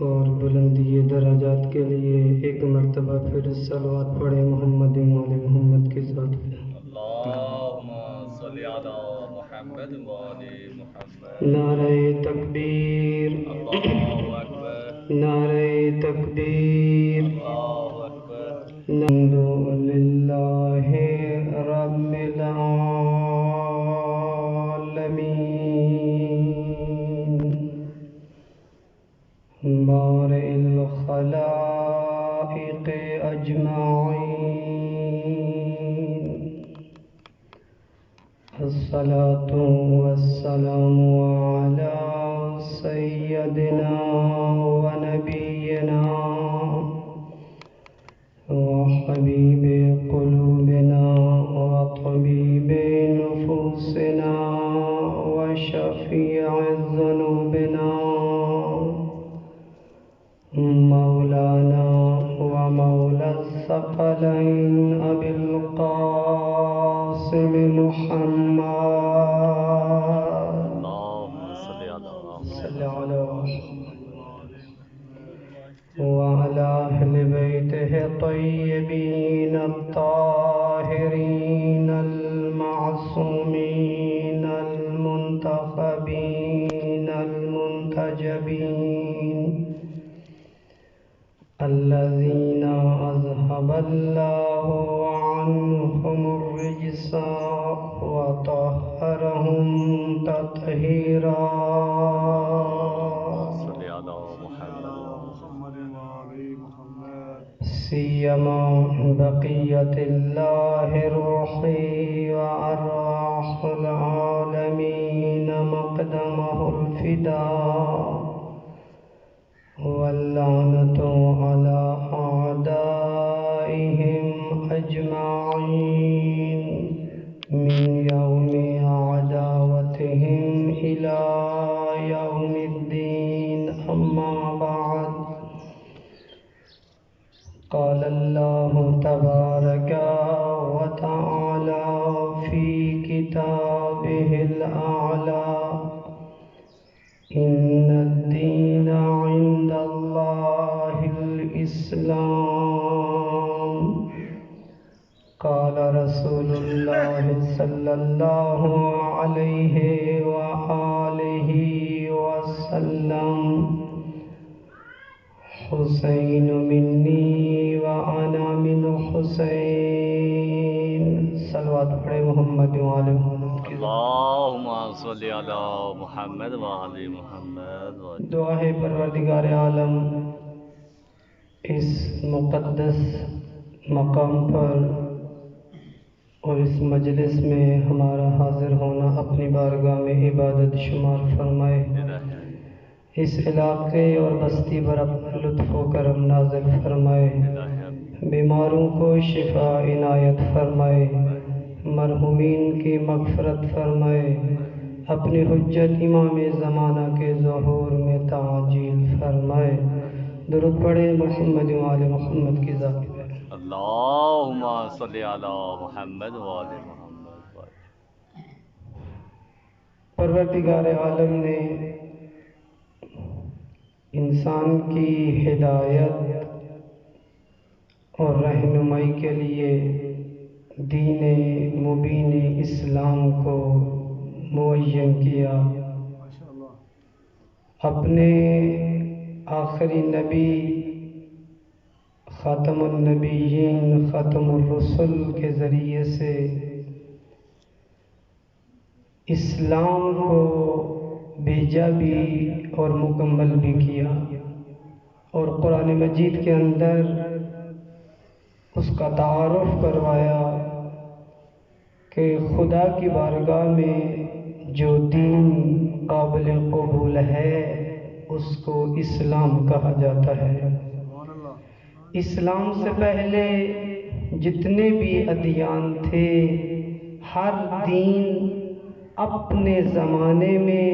اور بلندی درجات کے لیے ایک مرتبہ پھر صلوات پڑھیں محمد وآل محمد کی ذات پہ۔ اللہم صلی علی محمد وآل محمد۔ نعرہ تکبیر، اللہ اکبر، نعرہ تکبیر، اللہ اکبر۔ الحمد للہ رب العالمین بارئ الخلائق اجمعین، الصلاة والسلام على سيدنا ونبينا وحبيب قلوبنا وطبيب نفوسنا وشفيع ذنوبنا مولانا ومولى الثقلين أبي القاسم محمد اللہم صلی علی وعلى أهل بيته الطيبين الطاهرين المعصومين المنتخبين المنتجبين الذين أذهب الله عنهم الرجس وطهرهم تطهيرا صلی علی محمد سيما بقية الله روحي وأرواح العالمين مقدمه الفداء واللعنة على أعدائهم أجمعين من يوم عداوتهم إلى يوم الدين. أما بعد، قال الله تبارك وتعالى في كتابه الأعلى: إن الدين عند الله الإسلام. قال رسول الله صلى الله عليه وآله وسلم: حسین منی وأنا من حسین. صلوات پڑھے محمد وآل محمد کی ذات. اللہم صلی علی محمد وآل محمد۔ دعا ہے پروردگار عالم اس مقدس مقام پر اور اس مجلس میں ہمارا حاضر ہونا اپنی بارگاہ میں عبادت شمار فرمائے. اس علاقے اور بستی پر اپنا لطف و کرم نازل فرمائے. بیماروں کو شفا عنایت فرمائے. مرحومین کی مغفرت فرمائے. اپنی حجت امام زمانہ کے ظہور میں تعجیل فرمائے. درود پڑھیں محمد وآل محمد کی ذات پہ. اللہم صلی علی محمد وآل محمد۔ پروردگار عالم نے انسان کی ہدایت اور رہنمائی کے لیے دین مبین اسلام کو معین کیا. اپنے آخری نبی خاتم النبیین ختم الرسل کے ذریعے سے اسلام کو بھیجا بھی اور مکمل بھی کیا، اور قرآن مجید کے اندر اس کا تعارف کروایا کہ خدا کی بارگاہ میں جو دین قابل قبول ہے اس کو اسلام کہا جاتا ہے. اسلام سے پہلے جتنے بھی ادیان تھے، ہر دین اپنے زمانے میں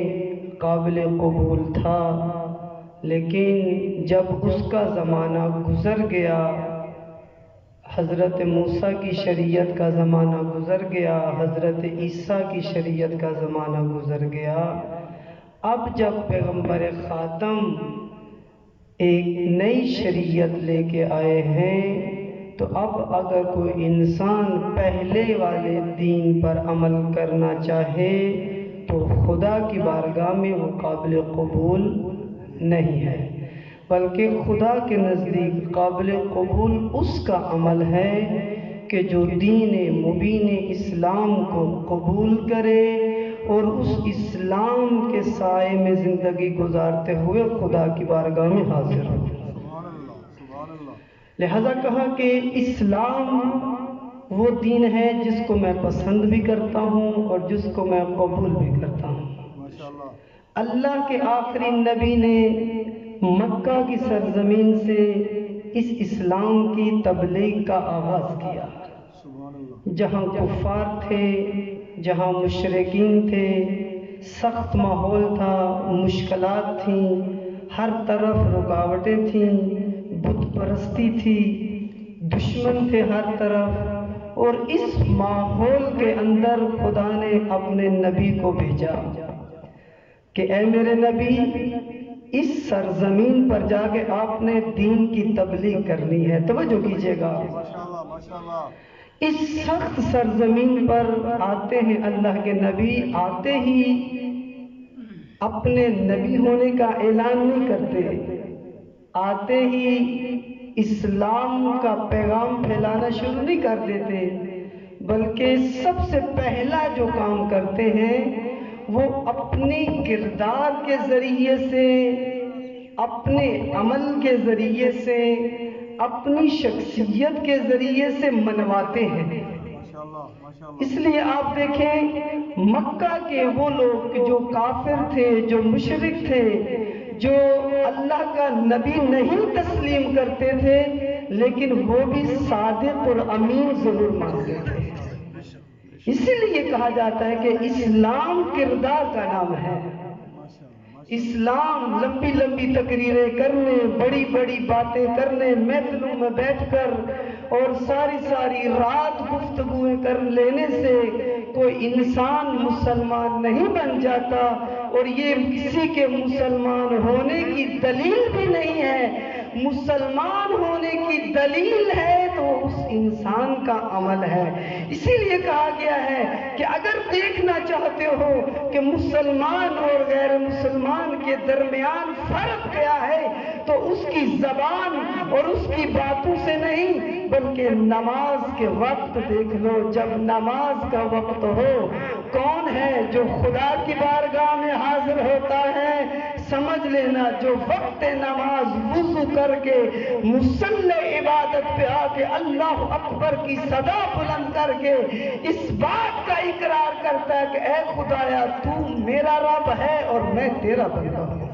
قابل قبول تھا، لیکن جب اس کا زمانہ گزر گیا، حضرت موسیٰ کی شریعت کا زمانہ گزر گیا، حضرت عیسیٰ کی شریعت کا زمانہ گزر گیا، اب جب پیغمبر خاتم ایک نئی شریعت لے کے آئے ہیں، تو اب اگر کوئی انسان پہلے والے دین پر عمل کرنا چاہے تو خدا کی بارگاہ میں وہ قابل قبول نہیں ہے، بلکہ خدا کے نزدیک قابل قبول اس کا عمل ہے کہ جو دین مبین اسلام کو قبول کرے اور اس اسلام کے سائے میں زندگی گزارتے ہوئے خدا کی بارگاہ میں حاضر ہو۔ لہذا کہا کہ اسلام وہ دین ہے جس کو میں پسند بھی کرتا ہوں اور جس کو میں قبول بھی کرتا ہوں۔ اللہ کے آخری نبی نے مکہ کی سرزمین سے اس اسلام کی تبلیغ کا آغاز کیا، جہاں کفار تھے، جہاں مشرکین تھے، سخت ماحول تھا، مشکلات تھیں، ہر طرف رکاوٹیں تھیں، بت پرستی تھی، دشمن تھے ہر طرف، اور اس ماحول کے اندر خدا نے اپنے نبی کو بھیجا کہ اے میرے نبی، اس سرزمین پر جا کے آپ نے دین کی تبلیغ کرنی ہے۔ توجہ کیجئے گا، اس سخت سرزمین پر آتے ہیں اللہ کے نبی، آتے ہی اپنے نبی ہونے کا اعلان نہیں کرتے، آتے ہی اسلام کا پیغام پھیلانا شروع نہیں کر دیتے، بلکہ سب سے پہلا جو کام کرتے ہیں وہ اپنی کردار کے ذریعے سے، اپنے عمل کے ذریعے سے، اپنی شخصیت کے ذریعے سے منواتے ہیں۔ اس لیے آپ دیکھیں مکہ کے وہ لوگ جو کافر تھے، جو مشرک تھے، جو اللہ کا نبی نہیں تسلیم کرتے تھے، لیکن وہ بھی صادق اور امین ضرور مانتے تھے۔ اسی لیے کہا جاتا ہے کہ اسلام کردار کا نام ہے۔ اسلام لمبی لمبی تقریریں کرنے، بڑی بڑی باتیں کرنے، محفلوں میں بیٹھ کر اور ساری ساری رات گفتگویں کر لینے سے کوئی انسان مسلمان نہیں بن جاتا، اور یہ کسی کے مسلمان ہونے کی دلیل بھی نہیں ہے۔ مسلمان ہونے کی دلیل ہے تو اس انسان کا عمل ہے۔ اسی لیے کہا گیا ہے کہ اگر دیکھنا چاہتے ہو کہ مسلمان اور غیر مسلمان کے درمیان فرق کیا ہے تو اس کی زبان اور اس کی باتوں سے نہیں، بلکہ نماز کے وقت دیکھ لو۔ جب نماز کا وقت ہو، کون ہے جو خدا کی بارگاہ میں حاضر ہوتا ہے؟ سمجھ لینا جو وقت نماز وضو کر کے مصلی عبادت پہ آ کے اللہ اکبر کی صدا بلند کر کے اس بات کا اقرار کرتا ہے کہ اے خدایا تو میرا رب ہے اور میں تیرا بندہ ہوں۔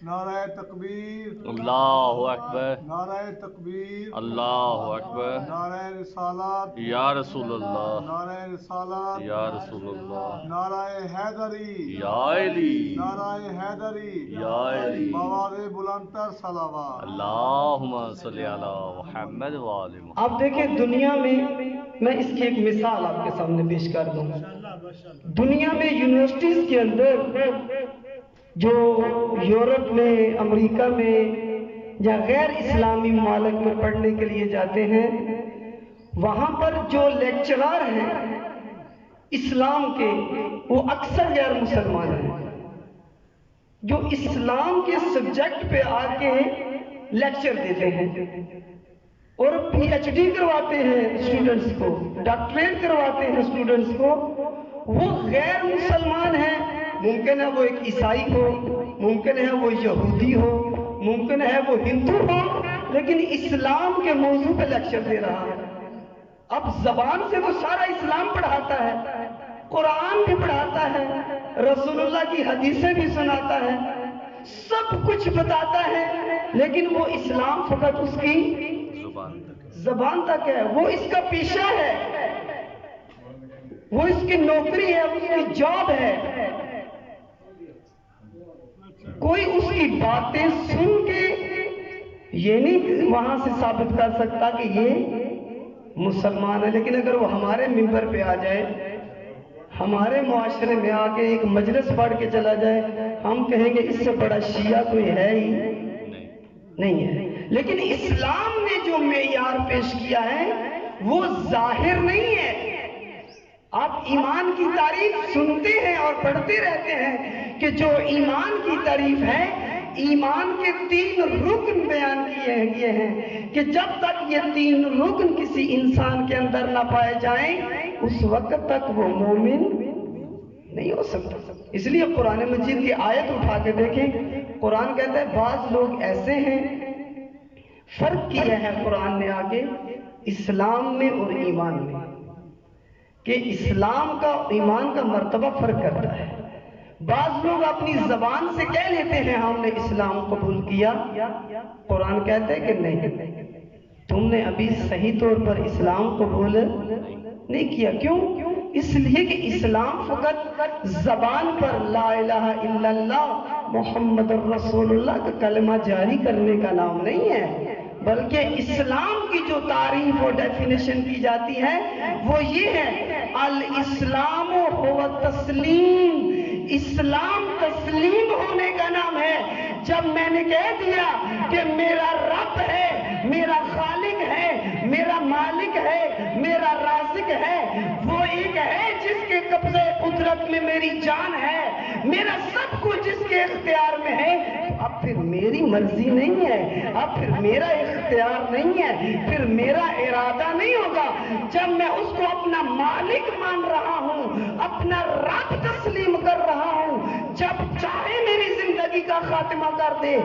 نعرہ تکبیر، اللہ اکبر، نعرہ تکبیر، اللہ اکبر، نعرہ رسالت، یا رسول اللہ، نعرہ رسالت، یا رسول اللہ، نعرہ حیدری، یا علی، نعرہ حیدری، یا علی، بآواز بلندتر صلوات۔ اللہم صلی علی محمد وآل محمد۔ آپ دیکھیں دنیا میں اس کی ایک مثال آپ کے سامنے پیش کر دوں۔ دنیا میں یونیورسٹیز کے اندر جو یورپ میں، امریکہ میں یا غیر اسلامی ممالک میں پڑھنے کے لیے جاتے ہیں، وہاں پر جو لیکچرار ہیں اسلام کے وہ اکثر غیر مسلمان ہیں، جو اسلام کے سبجیکٹ پہ آ کے لیکچر دیتے ہیں اور پی ایچ ڈی کرواتے ہیں اسٹوڈنٹس کو، ڈاکٹریٹ کرواتے ہیں اسٹوڈنٹس کو، وہ غیر مسلمان ہیں۔ ممکن ہے وہ ایک عیسائی ہو، ممکن ہے وہ یہودی ہو، ممکن ہے وہ ہندو ہو، لیکن اسلام کے موضوع پہ لیکچر دے رہا ہے۔ اب زبان سے تو سارا اسلام پڑھاتا ہے، قرآن بھی پڑھاتا ہے، رسول اللہ کی حدیثیں بھی سناتا ہے، سب کچھ بتاتا ہے، لیکن وہ اسلام فقط اس کی زبان تک ہے، وہ اس کا پیشہ ہے، وہ اس کی نوکری ہے، اس کی جاب ہے۔ کوئی اس کی باتیں سن کے یہ نہیں وہاں سے ثابت کر سکتا کہ یہ مسلمان ہے، لیکن اگر وہ ہمارے منبر پہ آ جائے، ہمارے معاشرے میں آ کے ایک مجلس پڑھ کے چلا جائے ہم کہیں گے اس سے بڑا شیعہ کوئی ہے ہی نہیں نہیں ہے. لیکن اسلام نے جو معیار پیش کیا ہے وہ ظاہر نہیں ہے. آپ ایمان کی تعریف سنتے ہیں اور پڑھتے رہتے ہیں کہ جو ایمان کی تعریف ہے، ایمان کے 3 رکن بیان کیے گئے ہیں کہ جب تک یہ 3 رکن کسی انسان کے اندر نہ پائے جائیں اس وقت تک وہ مومن نہیں ہو سکتا. اس لیے قرآن مجید کی آیت اٹھا کے دیکھیں. قرآن کہتا ہے بعض لوگ ایسے ہیں، فرق کیا ہے قرآن نے آگے اسلام میں اور ایمان میں، کہ اسلام کا ایمان کا مرتبہ فرق کرتا ہے. بعض لوگ اپنی زبان سے کہہ لیتے ہیں ہم نے اسلام قبول کیا، قرآن کہتا ہے کہ نہیں، تم نے ابھی صحیح طور پر اسلام قبول نہیں کیا. کیوں؟ اس لیے کہ اسلام فقط زبان پر لا الہ الا اللہ محمد الرسول اللہ کا کلمہ جاری کرنے کا نام نہیں ہے، بلکہ اسلام کی جو تعریف اور ڈیفینیشن کی جاتی ہے وہ یہ ہے الاسلام هو التسلیم. اسلام تسلیم ہونے کا نام ہے. جب میں نے کہہ دیا کہ میرا رب ہے، میرا خالق ہے، میرا مالک ہے، میرا رازق ہے، وہ ایک ہے جس کے قبضے قدرت میں میری جان ہے، میرا سب کچھ جس کے اختیار میں ہے، اب پھر میری مرضی نہیں ہے، اب پھر میرا اختیار نہیں ہے، پھر میرا ارادہ نہیں ہوگا. جب میں اس کو اپنا مالک مان رہا ہوں، اپنا رب تسلیم کر رہا ہوں، جب چاہے میری زندگی کا خاتمہ کر دے،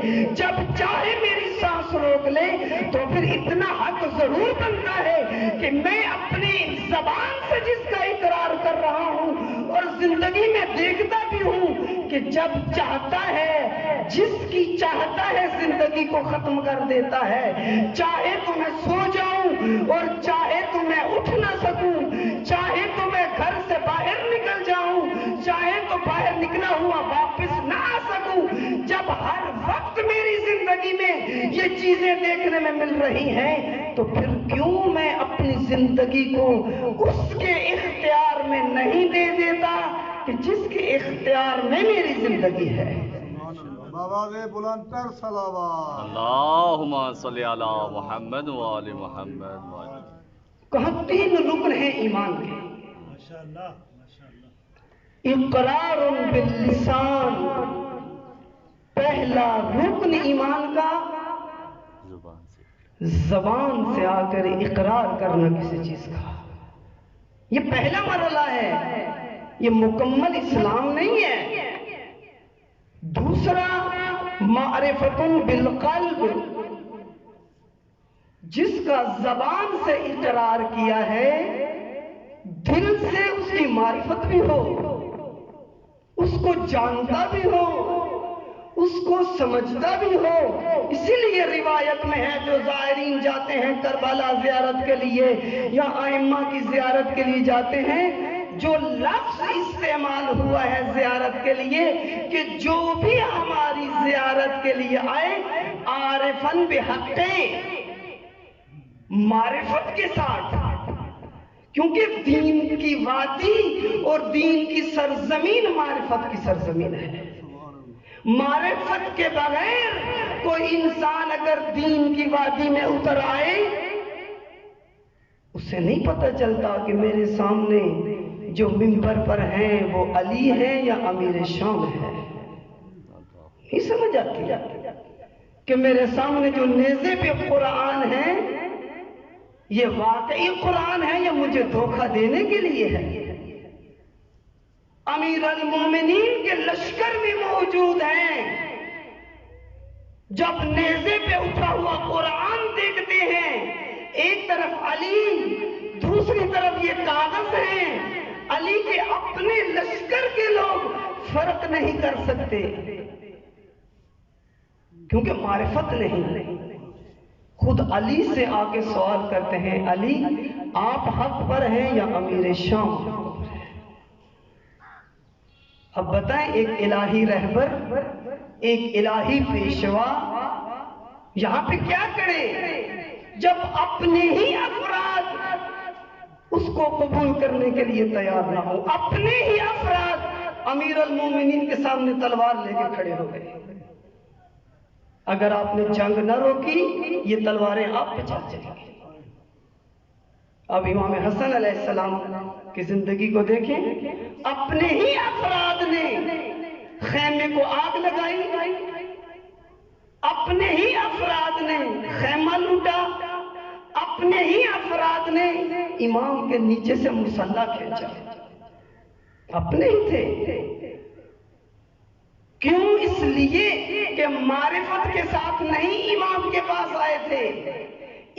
جب چاہے میری سانس روک لے، تو پھر اتنا حق ضرور بنتا ہے کہ میں اپنی زبان سے جس کا اقرار کر رہا ہوں اور زندگی میں دیکھتا بھی ہوں کہ جب چاہتا ہے، جس کی چاہتا ہے زندگی کو ختم کر دیتا ہے. چاہے تو میں سو جاؤں اور چاہے تو میں اٹھ نہ سکوں، چاہے تو میں گھر سے باہر نکل جاؤں، چاہے تو باہر نکلا ہوا واپس نہ آ سکوں، جب ہر وقت میری زندگی میں یہ چیزیں دیکھنے میں مل رہی ہیں تو پھر کیوں میں اپنی زندگی کو اس کے اختیار میں نہیں دے دیتا کہ جس کے اختیار میں میری زندگی ہے. بابا بلند تر صلوات. اللہم صلی علی محمد و آل محمد. کہاں 3 رکن ہیں ایمان کے. اقرار باللسان، پہلا رکن ایمان کا زبان سے آ کر اقرار کرنا کسی چیز کا. یہ پہلا مرحلہ ہے، یہ مکمل اسلام نہیں ہے. دوسرا معرفت بالقلب، جس کا زبان سے اقرار کیا ہے دل سے اس کی معرفت بھی ہو، اس کو جانتا بھی ہو، اس کو سمجھتا بھی ہو. اسی لیے روایت میں ہے جو زائرین جاتے ہیں کربلا زیارت کے لیے یا ائمہ کی زیارت کے لیے جاتے ہیں، جو لفظ استعمال ہوا ہے زیارت کے لیے کہ جو بھی ہماری زیارت کے لیے آئے عارفاً بحق، معرفت کے ساتھ، کیونکہ دین کی وادی اور دین کی سرزمین معرفت کی سرزمین ہے. معرفت کے بغیر کوئی انسان اگر دین کی وادی میں اتر آئے اسے نہیں پتہ چلتا کہ میرے سامنے جو منبر پر ہیں وہ علی ہیں یا امیر شام ہے. نہیں سمجھ آتی کہ میرے سامنے جو نیزے پہ قرآن ہے یہ واقعی قرآن ہے یا مجھے دھوکہ دینے کے لیے ہے. امیر المومنین کے لشکر بھی موجود ہیں، جب نیزے پہ اٹھا ہوا قرآن دیکھتے ہیں ایک طرف علی دوسری طرف یہ کاغذ ہیں، علی کے اپنے لشکر کے لوگ فرق نہیں کر سکتے کیونکہ معرفت نہیں. خود علی سے آ کے سوال کرتے ہیں علی آپ حق پر ہیں یا امیر شام؟ اب بتائیں ایک الہی رہبر، ایک الہی پیشوا یہاں پہ کیا کرے جب اپنے ہی افراد اس کو قبول کرنے کے لیے تیار نہ ہو، اپنے ہی افراد امیر المومنین کے سامنے تلوار لے کے کھڑے ہو گئے. اگر آپ نے جنگ نہ روکی یہ تلواریں آپ پہ چل جائیں گی. اب امام حسن علیہ السلام کی زندگی کو دیکھیں. اپنے ہی افراد نے خیمے کو آگ لگائی، اپنے ہی افراد نے خیمہ لوٹا، اپنے ہی افراد نے امام کے نیچے سے مسلح کھینچا. اپنے ہی تھے. کیوں؟ اس لیے کہ معرفت کے ساتھ نہیں امام کے پاس آئے تھے.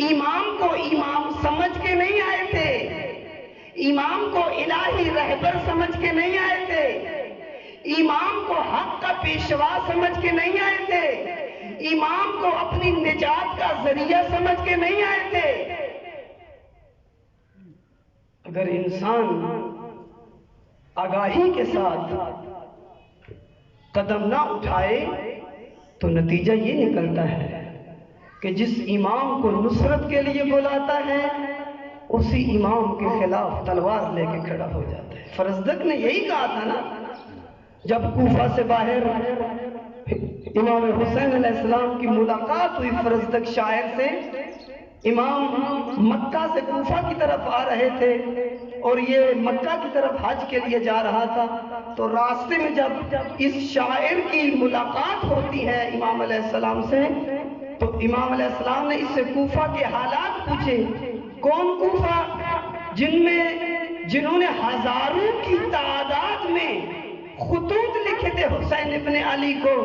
امام کو امام سمجھ کے نہیں آئے تھے. امام کو الہی رہبر سمجھ کے نہیں آئے تھے. امام کو حق کا پیشوا سمجھ کے نہیں آئے تھے. امام کو اپنی نجات کا ذریعہ سمجھ کے نہیں آئے تھے. اگر انسان آگاہی کے ساتھ قدم نہ اٹھائے تو نتیجہ یہ نکلتا ہے کہ جس امام کو نصرت کے لیے بلاتا ہے اسی امام کے خلاف تلوار لے کے کھڑا ہو جاتا ہے. فرزدق نے یہی کہا تھا نا جب کوفہ سے باہر امام حسین علیہ السلام کی ملاقات ہوئی فرزدق شاعر سے. امام مکہ سے کوفہ کی طرف آ رہے تھے اور یہ مکہ کی طرف حج کے لیے جا رہا تھا. تو راستے میں جب اس شاعر کی ملاقات ہوتی ہے امام علیہ السلام سے تو امام علیہ السلام نے اس سے کوفہ کے حالات پوچھے. کون کوفہ؟ جنہوں نے ہزاروں کی تعداد میں خطوط لکھے تھے حسین ابن علی کو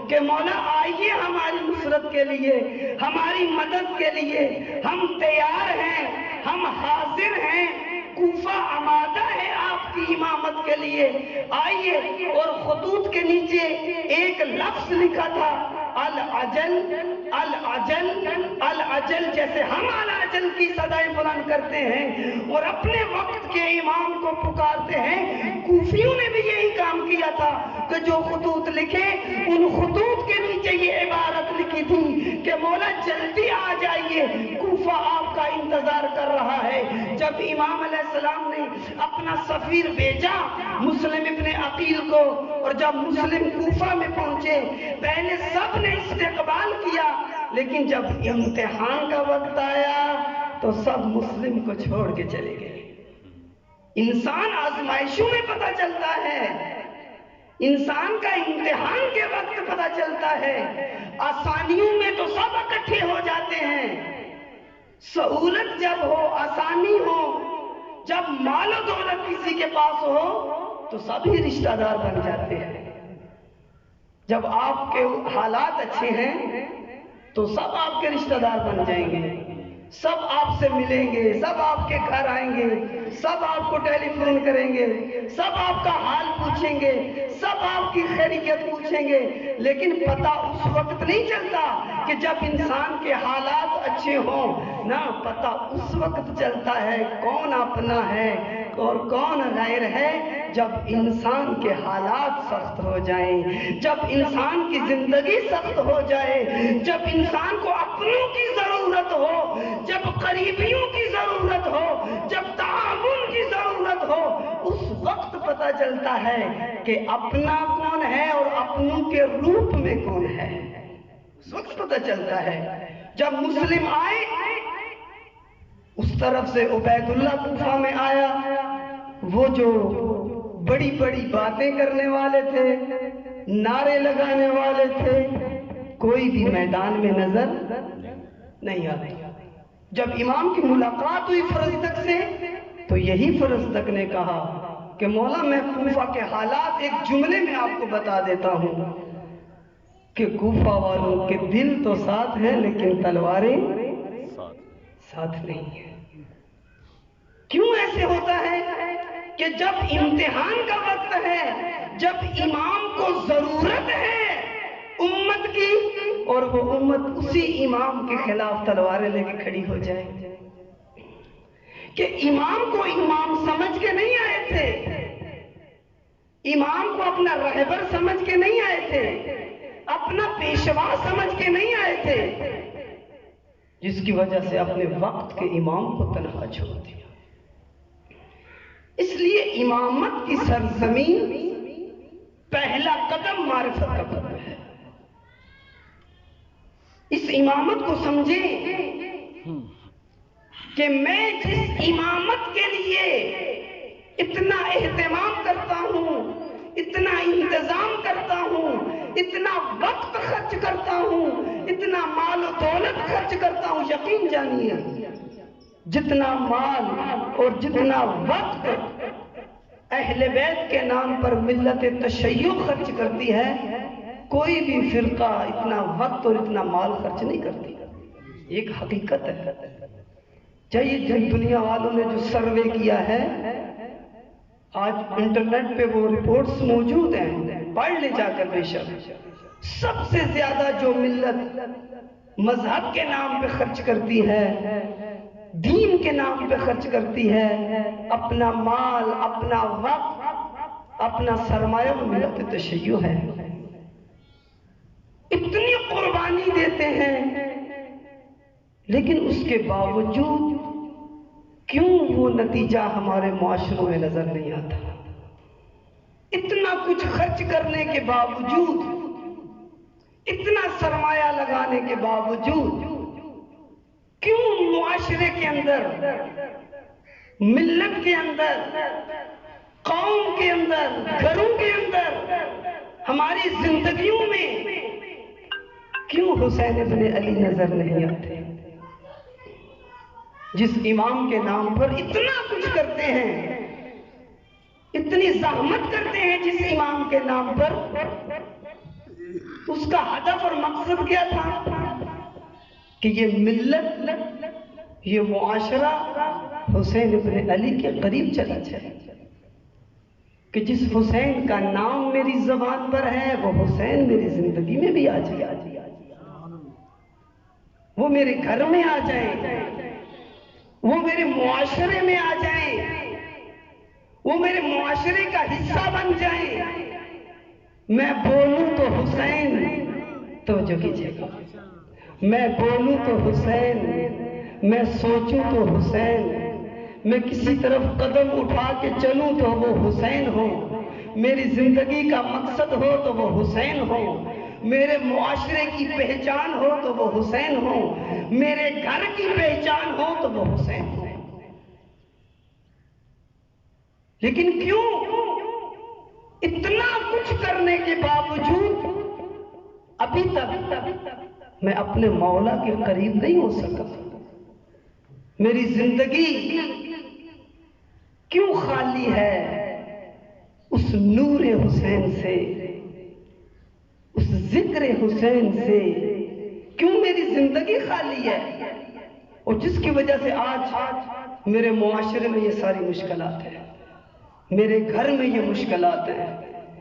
کہ مولا آئیے ہماری نصرت کے لیے، ہماری مدد کے لیے، ہم تیار ہیں، ہم حاضر ہیں، کوفہ آمادہ ہے آپ کی امامت کے لیے، آئیے. اور خطوط کے نیچے ایک لفظ لکھا تھا العجل العجل العجل. جیسے ہم العجل کی صدائیں بلند کرتے ہیں اور اپنے وقت کے امام کو پکارتے ہیں، کوفیوں نے بھی یہی کام کیا تھا کہ جو خطوط لکھے ان خطوط کے نیچے یہ عبارت لکھی تھی کہ مولا جلدی آ جائیے، کوفہ آپ کا انتظار کر رہا ہے. جب امام علیہ السلام نے اپنا سفیر بھیجا مسلم ابن عقیل کو اور جب مسلم کوفہ میں پہنچے پہلے سب نے استقبال کیا لیکن جب امتحان کا وقت آیا تو سب مسلم کو چھوڑ کے چلے گئے. انسان آزمائشوں میں پتہ چلتا ہے، انسان کا امتحان کے وقت پتہ چلتا ہے. آسانیوں میں تو سب اکٹھے ہو جاتے ہیں، سہولت جب ہو، آسانی ہو، جب مال و دولت کسی کے پاس ہو تو سبھی رشتہ دار بن جاتے ہیں. جب آپ کے حالات اچھے ہیں تو سب آپ کے رشتہ دار بن جائیں گے، سب آپ سے ملیں گے، سب آپ کے گھر آئیں گے، سب آپ کو ٹیلی فون کریں گے، سب آپ کا حال پوچھیں گے، سب آپ کی خیریت پوچھیں گے. لیکن پتہ اس وقت نہیں چلتا کہ جب انسان کے حالات اچھے ہوں نا، پتہ اس وقت چلتا ہے کون اپنا ہے اور کون غیر ہے جب انسان کے حالات سخت ہو جائیں، جب انسان کی زندگی سخت ہو جائے، جب انسان کو اپنوں کی ضرورت ہو، جب قریبیوں کی ضرورت ہو، جب تعاون کی ضرورت ہو، اس وقت پتہ چلتا ہے کہ اپنا کون ہے اور اپنوں کے روپ میں کون ہے. اس وقت پتہ چلتا ہے. جب مسلم آئے اس طرف سے عبید اللہ کوفہ میں آیا، وہ جو بڑی بڑی باتیں کرنے والے تھے، نعرے لگانے والے تھے، کوئی بھی میدان میں نظر نہیں آتے. جب امام کی ملاقات ہوئی فرزدق سے تو یہی فرزدق نے کہا کہ مولا میں کوفہ کے حالات ایک جملے میں آپ کو بتا دیتا ہوں کہ کوفہ والوں کے دل تو ساتھ ہیں لیکن تلواریں ساتھ نہیں ہیں. کیوں ایسے ہوتا ہے کہ جب امتحان کا وقت ہے، جب امام کو ضرورت ہے امت کی اور وہ امت اسی امام کے خلاف تلواریں لے کے کھڑی ہو جائے کہ امام کو امام سمجھ کے نہیں آئے تھے، امام کو اپنا رہبر سمجھ کے نہیں آئے تھے، اپنا پیشوا سمجھ کے نہیں آئے تھے، جس کی وجہ سے اپنے وقت کے امام کو تنہا چھوڑ دیا. اس لیے امامت کی سرزمین پہلا قدم معرفت کا قدم ہے. اس امامت کو سمجھیں کہ میں جس امامت کے لیے اتنا اہتمام کرتا ہوں، اتنا انتظام کرتا ہوں، اتنا وقت خرچ کرتا ہوں، اتنا مال و دولت خرچ کرتا ہوں، یقین جانیے جتنا مال اور جتنا وقت اہل بیت کے نام پر ملت تشیع خرچ کرتی ہے، کوئی بھی فرقہ اتنا وقت اور اتنا مال خرچ نہیں کرتی. ایک حقیقت ہے. چاہیے دنیا والوں نے جو سروے کیا ہے، آج انٹرنیٹ پہ وہ رپورٹس موجود ہیں، پڑھ لے جا کر بے شک. سب سے زیادہ جو ملت مذہب کے نام پہ خرچ کرتی ہے، دین کے نام پہ خرچ کرتی ہے، اپنا مال، اپنا وقت، اپنا سرمایہ، وہ ملت تشیع ہے. اتنی قربانی دیتے ہیں، لیکن اس کے باوجود کیوں وہ نتیجہ ہمارے معاشروں میں نظر نہیں آتا؟ اتنا کچھ خرچ کرنے کے باوجود، اتنا سرمایہ لگانے کے باوجود کیوں معاشرے کے اندر، ملت کے اندر، قوم کے اندر، گھروں کے اندر، ہماری زندگیوں میں کیوں حسین ابن علی نظر نہیں آتے؟ جس امام کے نام پر اتنا کچھ کرتے ہیں، اتنی زحمت کرتے ہیں جس امام کے نام پر، اس کا ہدف اور مقصد کیا تھا؟ کہ یہ ملت، یہ معاشرہ حسین ابن علی کے قریب چلا جائے، کہ جس حسین کا نام میری زبان پر ہے وہ حسین میری زندگی میں بھی آ جائے، وہ میرے گھر میں آ جائیں، وہ میرے معاشرے میں آ جائیں، وہ میرے معاشرے کا حصہ بن جائیں. میں بولوں تو حسین، توجہ کیجئے گا، میں بولوں تو حسین، میں سوچوں تو حسین، میں کسی طرف قدم اٹھا کے چلوں تو وہ حسین ہو، میری زندگی کا مقصد ہو تو وہ حسین ہو، میرے معاشرے کی پہچان ہو تو وہ حسین ہو، میرے گھر کی پہچان ہو تو وہ حسین ہو. لیکن کیوں اتنا کچھ کرنے کے باوجود ابھی تک میں اپنے مولا کے قریب نہیں ہو سکا؟ میری زندگی کیوں خالی ہے اس نور حسین سے، اس ذکر حسین سے؟ کیوں میری زندگی خالی ہے؟ اور جس کی وجہ سے آج میرے معاشرے میں یہ ساری مشکلات ہیں، میرے گھر میں یہ مشکلات ہیں،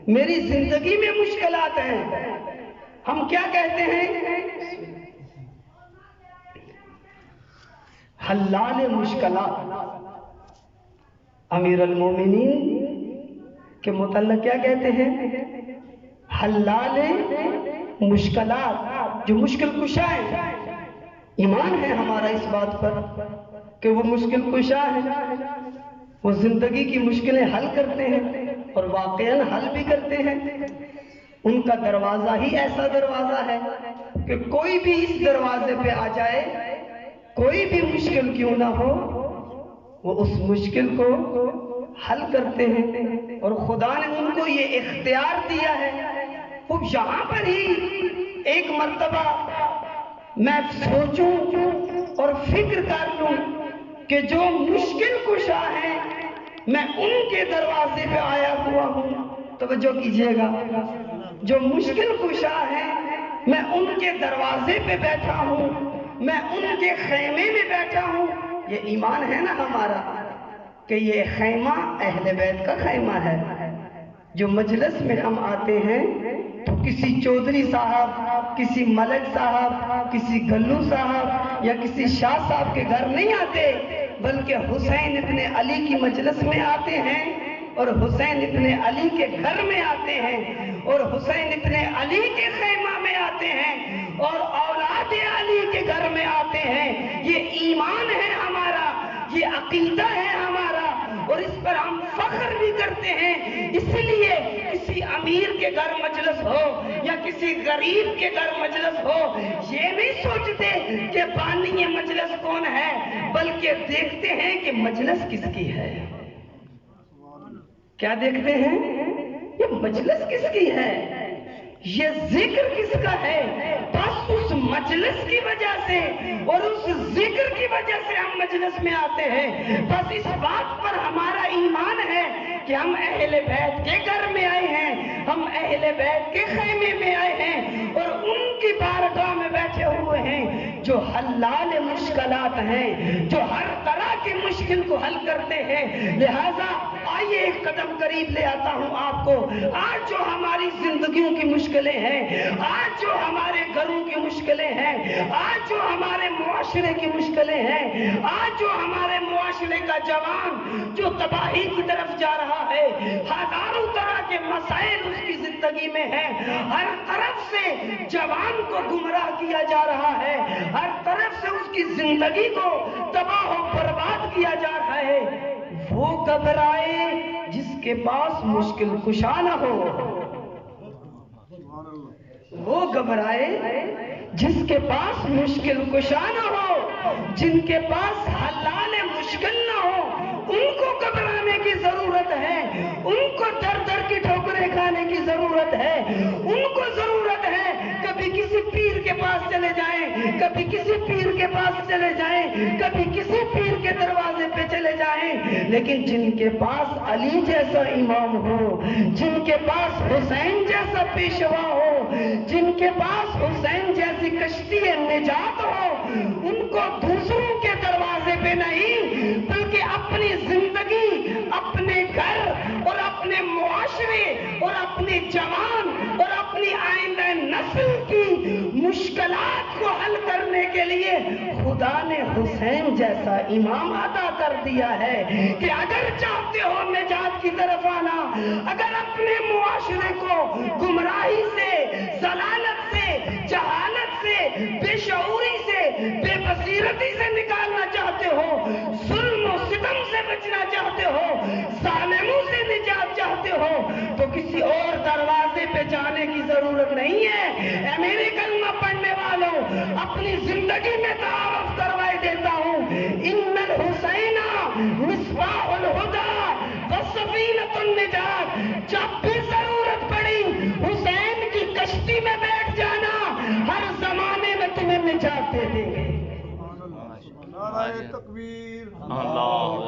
میری زندگی میں مشکلات ہیں. ہم کیا کہتے ہیں؟ حلال مشکلات. امیر المومنین کے متعلق کیا کہتے ہیں؟ حلال مشکلات، جو مشکل کشا ہے. ایمان ہے ہمارا اس بات پر کہ وہ مشکل کشا ہے، وہ زندگی کی مشکلیں حل کرتے ہیں، اور واقعاً حل بھی کرتے ہیں. ان کا دروازہ ہی ایسا دروازہ ہے کہ کوئی بھی اس دروازے پہ آ جائے، کوئی بھی مشکل کیوں نہ ہو، وہ اس مشکل کو حل کرتے ہیں. اور خدا نے ان کو یہ اختیار دیا ہے. خوب یہاں پر ہی ایک مرتبہ میں سوچوں اور فکر کر لوں کہ جو مشکل کشا ہے میں ان کے دروازے پہ آیا ہوا ہوں. توجہ کیجئے گا، جو مشکل کشا ہے میں ان کے دروازے پہ بیٹھا ہوں، میں ان کے خیمے میں بیٹھا ہوں. یہ ایمان ہے نا ہمارا کہ یہ خیمہ اہل بیت کا خیمہ ہے. جو مجلس میں ہم آتے ہیں تو کسی چودھری صاحب، کسی ملک صاحب، کسی گلو صاحب یا کسی شاہ صاحب کے گھر نہیں آتے، بلکہ حسین ابن علی کی مجلس میں آتے ہیں، اور حسین ابن علی کے گھر میں آتے ہیں، اور حسین ابن علی کے خیمہ میں آتے ہیں، اور اولاد علی کے گھر میں آتے ہیں. یہ ایمان ہے ہمارا، یہ عقیدہ ہے ہمارا، اور اس پر ہم فخر بھی کرتے ہیں. اس لیے کسی امیر کے گھر مجلس ہو یا کسی غریب کے گھر مجلس ہو، یہ نہیں سوچتے کہ بانی مجلس کون ہے، بلکہ دیکھتے ہیں کہ مجلس کس کی ہے۔ کیا دیکھتے ہیں؟ یہ مجلس کس کی ہے، یہ ذکر کس کا ہے۔ بس اس مجلس کی وجہ سے اور اس ذکر کی وجہ سے ہم مجلس میں آتے ہیں۔ بس اس بات پر ہمارا ایمان ہے کہ ہم اہل بیت کے گھر میں آئے ہیں، ہم اہل بیت کے خیمے میں آئے ہیں اور ان کی بارگاہ میں بیٹھے ہوئے ہیں جو حلال مشکلات ہیں، جو ہر طرح کی مشکل کو حل کرتے ہیں۔ لہذا آئیے ایک قدم قریب لے آتا ہوں آپ کو۔ آج جو ہماری زندگیوں کی مشکلیں ہیں، آج جو ہمارے گھروں کی مشکلیں ہیں، آج جو ہمارے معاشرے کی مشکلیں ہیں، آج جو ہمارے معاشرے کا جوان جو تباہی کی طرف جا رہا ہے، ہزاروں طرح کے مسائل اس کی زندگی میں ہیں، ہر طرف سے جوان کو گمراہ کیا جا رہا ہے، ہر طرف سے اس کی زندگی کو تباہ و برباد کیا جا رہا ہے، وہ گھبرائے جس کے پاس مشکل کشا نہ ہو، وہ گھبرائے جس کے پاس مشکل کشا نہ ہو، جن کے پاس حلال مشکل نہ ہو، ان کو گھبرانے کی ضرورت ہے، ان کو در در کی ٹھوکریں کھانے کی ضرورت ہے، ان کو ضرورت ہے کبھی کسی پیر کے پاس چلے جائیں، کبھی کسی پیر کے پاس چلے جائیں، کبھی کسی پیر کے دروازے پہ چلے جائیں، لیکن جن کے پاس علی جیسا امام ہو، جن کے پاس حسین جیسا پیشوا ہو، جن کے پاس حسین جیسی کشتی نجات ہو، ان کو دوسروں کے دروازے پہ نہیں بلکہ اپنی زندگی، اپنے گھر اور اپنے معاشرے اور اپنے جوان اور اپنی آئندہ نسل کی مشکلات کو حل کرنے کے لیے خدا نے حسین جیسا امام عطا کر دیا ہے کہ اگر چاہتے ہو نجات کی طرف آنا، اگر اپنے معاشرے کو گمراہی سے، ضلالت سے، جہالت سے، بے شعوری سے، بے بصیرتی سے نکالنا چاہتے ہو، ظلم و ستم سے بچنا چاہتے ہو، ظالموں سے نجات چاہتے ہو، تو کسی اور دروازے پہ جانے کی ضرورت نہیں ہے۔ اے میرے کلمہ پڑھنے والوں، اپنی زندگی میں تعارف کروائے دیتا ہوں، ان الحسین مصباح الہدی وسفینۃ النجات۔ جب بھی ضرورت پڑی حسین کی کشتی میں بیٹھ جانا، ہر زمانے میں تمہیں نجات دے دیں گے۔ نعرہ تکبیر، اللہ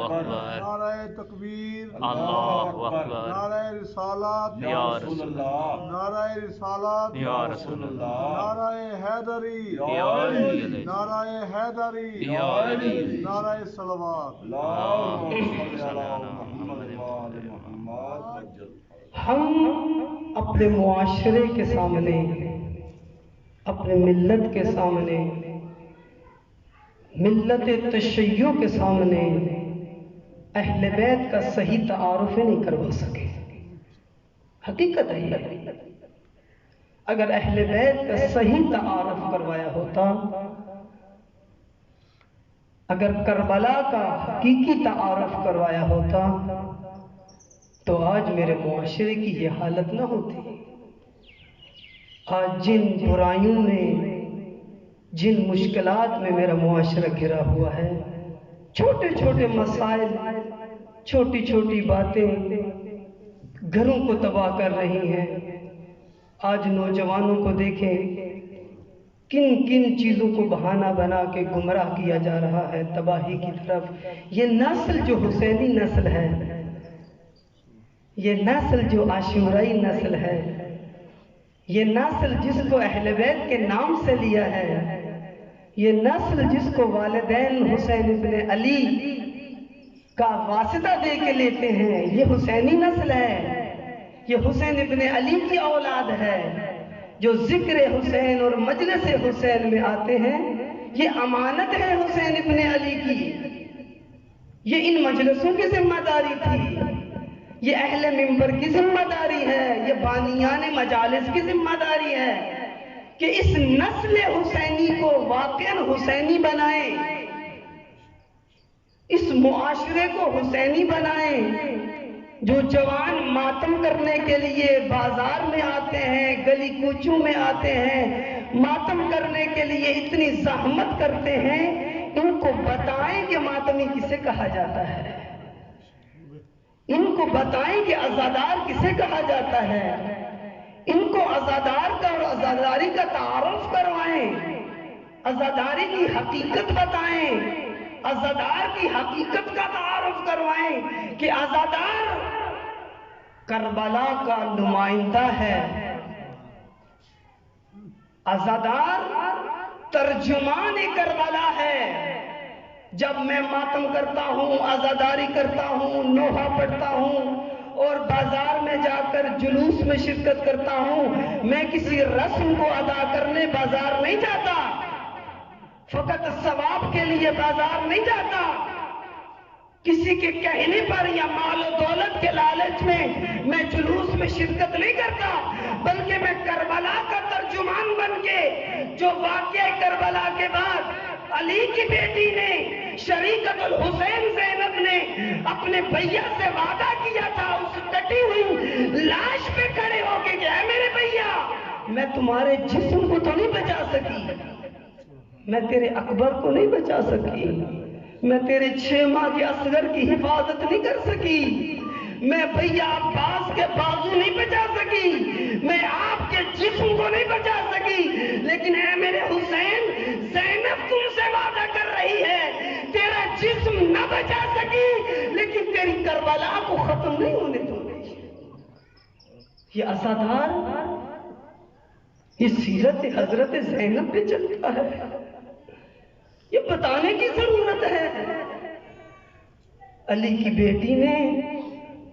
اکبر، نعرہ تکبیر، اللہ اکبر، نعرہ رسالات یا رسول اللہ، نعرہ رسالات یا رسول اللہ، نعرہ حیدری، یا علی، نعرہ حیدری، یا علی، نعرہ صلوات۔ ہم اپنے معاشرے کے سامنے، اپنے ملت کے سامنے، ملت تشیع کے سامنے اہل بیت کا صحیح تعارف نہیں کروا سکے۔ حقیقت ہے، اگر اہل بیت کا صحیح تعارف کروایا ہوتا، اگر کربلا کا حقیقی تعارف کروایا ہوتا تو آج میرے معاشرے کی یہ حالت نہ ہوتی۔ آج جن برائیوں میں، جن مشکلات میں میرا معاشرہ گھرا ہوا ہے، چھوٹے چھوٹے مسائل، چھوٹی چھوٹی باتیں گھروں کو تباہ کر رہی ہیں۔ آج نوجوانوں کو دیکھیں، کن کن چیزوں کو بہانہ بنا کے گمراہ کیا جا رہا ہے تباہی کی طرف۔ یہ نسل جو حسینی نسل ہے، یہ نسل جو عاشورائی نسل ہے، یہ نسل جس کو اہل بیت کے نام سے لیا ہے، یہ نسل جس کو والدین حسین ابن علی کا واسطہ دے کے لیتے ہیں، یہ حسینی نسل ہے، یہ حسین ابن علی کی اولاد ہے۔ جو ذکر حسین اور مجلس حسین میں آتے ہیں، یہ امانت ہے حسین ابن علی کی، یہ ان مجلسوں کی ذمہ داری تھی، یہ اہل منبر کی ذمہ داری ہے، یہ بانیان مجالس کی ذمہ داری ہے کہ اس نسل حسینی کو واقعاً حسینی بنائیں، اس معاشرے کو حسینی بنائیں، جو جوان ماتم کرنے کے لیے بازار میں آتے ہیں، گلی کوچوں میں آتے ہیں، ماتم کرنے کے لیے اتنی زحمت کرتے ہیں، ان کو بتائیں کہ ماتمی کسے کہا جاتا ہے، ان کو بتائیں کہ عزادار کسے کہا جاتا ہے، ان کو عزادار کا اور عزاداری کا تعارف کروائیں، عزاداری کی حقیقت بتائیں، عزادار کی حقیقت کا تعارف کروائیں کہ عزادار کربلا کا نمائندہ ہے، عزادار ترجمان کربلا ہے۔ جب میں ماتم کرتا ہوں، عزاداری کرتا ہوں، نوحہ پڑھتا ہوں اور بازار میں جا کر جلوس میں شرکت کرتا ہوں، میں کسی رسم کو ادا کرنے بازار نہیں جاتا، فقط ثواب کے لیے بازار نہیں جاتا، کسی کے کہنے پر یا مال و دولت کے لالچ میں جلوس میں شرکت نہیں کرتا، بلکہ میں کربلا کا ترجمان بن کے، جو واقعہ کربلا کے بعد علی کی بیٹی نے، شریکت الحسین زینب نے اپنے بھیا سے وعدہ کیا تھا، اس کٹی ہوئی لاش پہ کھڑے ہو کے کہ اے میرے بھیا، میں تمہارے جسم کو تو نہیں بچا سکی، میں تیرے اکبر کو نہیں بچا سکی، میں تیرے 6 ماہ کے اصغر کی حفاظت نہیں کر سکی، میں بھیا عباس کے بازو نہیں بچا سکی، میں آپ کے جسم کو نہیں بچا سکی، لیکن اے میرے حسین، زینب تم سے وعدہ کر رہی ہے، تیرا جسم نہ بچا سکی لیکن تیری کربلا کو ختم نہیں ہونے دوں گی۔ یہ عزادار، یہ سیرت حضرت زینب پہ چلتا ہے، یہ بتانے کی ضرورت ہے۔ علی کی بیٹی نے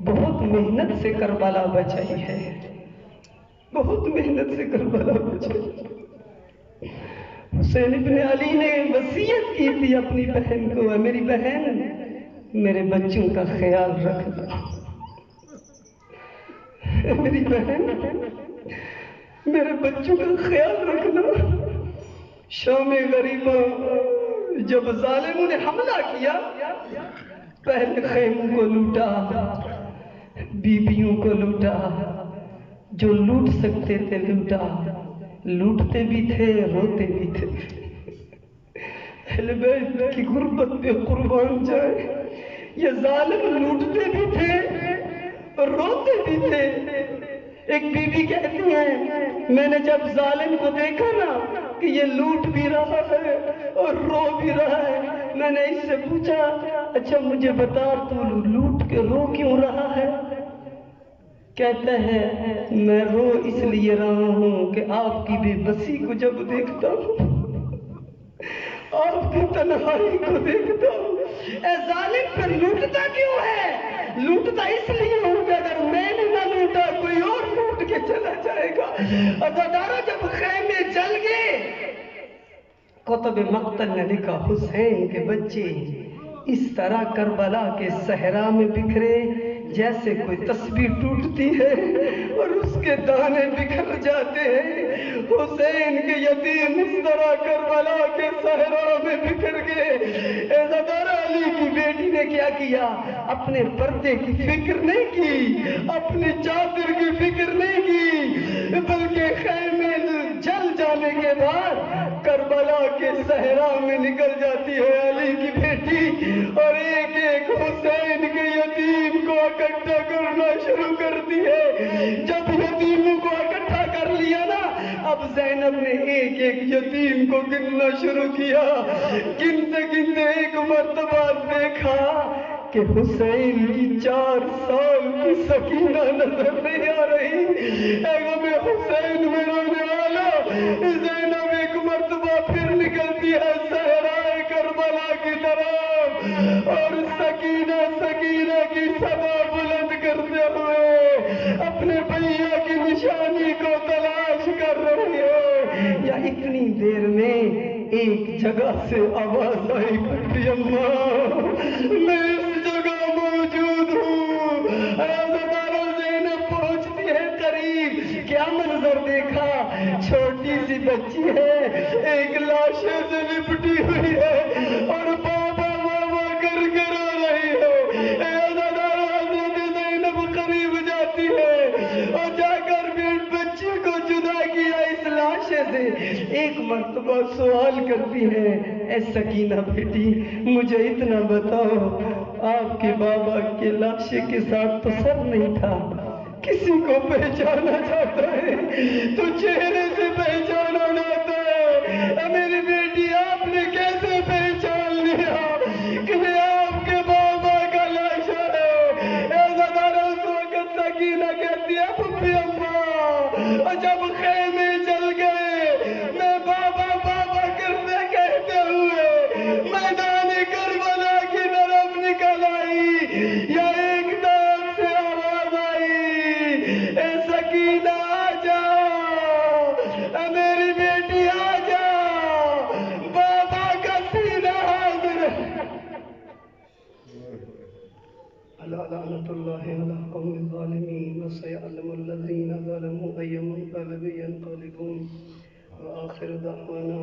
بہت محنت سے کربلا بچائی ہے، بہت محنت سے کربلا بچائی۔ حسین ابن علی نے وصیت کی تھی اپنی بہن کو، اے میری بہن، میرے بچوں کا خیال رکھنا، اے میری بہن، میرے بچوں کا خیال رکھنا۔ شام غریبہ جب ظالموں نے حملہ کیا، پہلے خیموں کو لوٹا، بیویوں کو لوٹا، جو لوٹ سکتے تھے لوٹا، لوٹتے بھی تھے روتے بھی تھے۔ اہل بیت کی غربت پہ قربان جائے، یہ ظالم لوٹتے بھی تھے روتے بھی تھے۔ ایک بی بی کہتی ہے، میں نے جب ظالم کو دیکھا نا کہ یہ لوٹ بھی رہا ہے اور رو بھی رہا ہے، میں نے اس سے پوچھا، اچھا مجھے بتا تو لوٹ کے رو کیوں رہا ہے؟ کہتا ہے، میں رو اس لیے رہا ہوں کہ آپ کی بے بسی کو جب دیکھتا ہوں، آپ کی تنہائی کو دیکھتا ہوں۔ اے ظالم پھر لوٹتا کیوں ہے؟ لوٹتا اس لیے ہوں کہ اگر میں نے نہ لوٹا کوئی اور لوٹ کے چلا جائے گا۔ عزادارہ جب خیمے جل گئے، کتب مقتل نے لکھا، حسین کے بچے اس طرح کربلا کے صحرا میں بکھرے جیسے کوئی تسبیح ٹوٹتی ہے اور اس کے دانے بکھر جاتے ہیں۔ حسین کے یتیم اس طرح کربلا کے صحرا میں بکھر گئے۔ عزادارہ علی کی بیٹی نے کیا کیا؟ اپنے پردے کی فکر نہیں کی، اپنی چادر کی فکر نہیں کی، بلکہ خیمے جل جانے کے بعد کربلا کے صحرا میں نکل جاتی ہے علی کی بیٹی، اور ایک ایک حسین کے یتیم کو اکٹھا کرنا شروع کرتی ہے۔ جب یتیموں کو اکٹھا کر لیا نا، اب زینب نے ایک ایک یتیم کو گننا شروع کیا۔ گنتے گنتے ایک مرتبہ دیکھا کہ حسین کی 4 سال کی سکینہ نظر نہیں آ رہی۔ اے غم حسین میں رونے والا، زینب ایک مرتبہ پھر نکلتی ہے صحرائے کربلا کی طرف، اور سکینہ کی صدا بلند کرتے ہوئے اپنے بھیا کی نشانی کو تلاش کر رہی ہے۔ یا اتنی دیر میں ایک جگہ سے آواز آئی، بٹی اماں میں اس جگہ موجود ہوں۔ عزادارہ زینب پہنچتی ہے قریب، کیا منظر دیکھا؟ چھوٹی سی بچی ہے، ایک لاشے سے لپٹی ہوئی ہے اور بابا بابا کر کے رو رہی ہے۔ عزادارہ حضرت زینب مرتبہ سوال کرتی ہیں، اے سکینہ بیٹی مجھے اتنا بتاؤ، آپ کے بابا کے لاشے کے ساتھ تو سر نہیں تھا، کسی کو پہچانا چاہتا ہے تو چہرے سے پہچانا چاہتا ہے، میری بیٹی آپ نے کیسے پہچان لیا کہ میں آپ کے بابا کا لاشا ہے؟ ایسا دارا اس وقت سکینہ کہتی ہے پھپھی اماں، اور جب خیمے چل گئے میں بابا بابا کرتے کہتے ہوئے میدان کربلا کی طرف نکل آئی، یا ایک دم سے آواز آئی، اے سکینہ آ جا، اے میری بیٹی آ جا، بابا کا سینہ حاضر ہے۔ الا لعنت اللہ علی قوم الظالمین وسيعلم الذین ظلموا أي منقلب ينقلبون وآخر دعوانا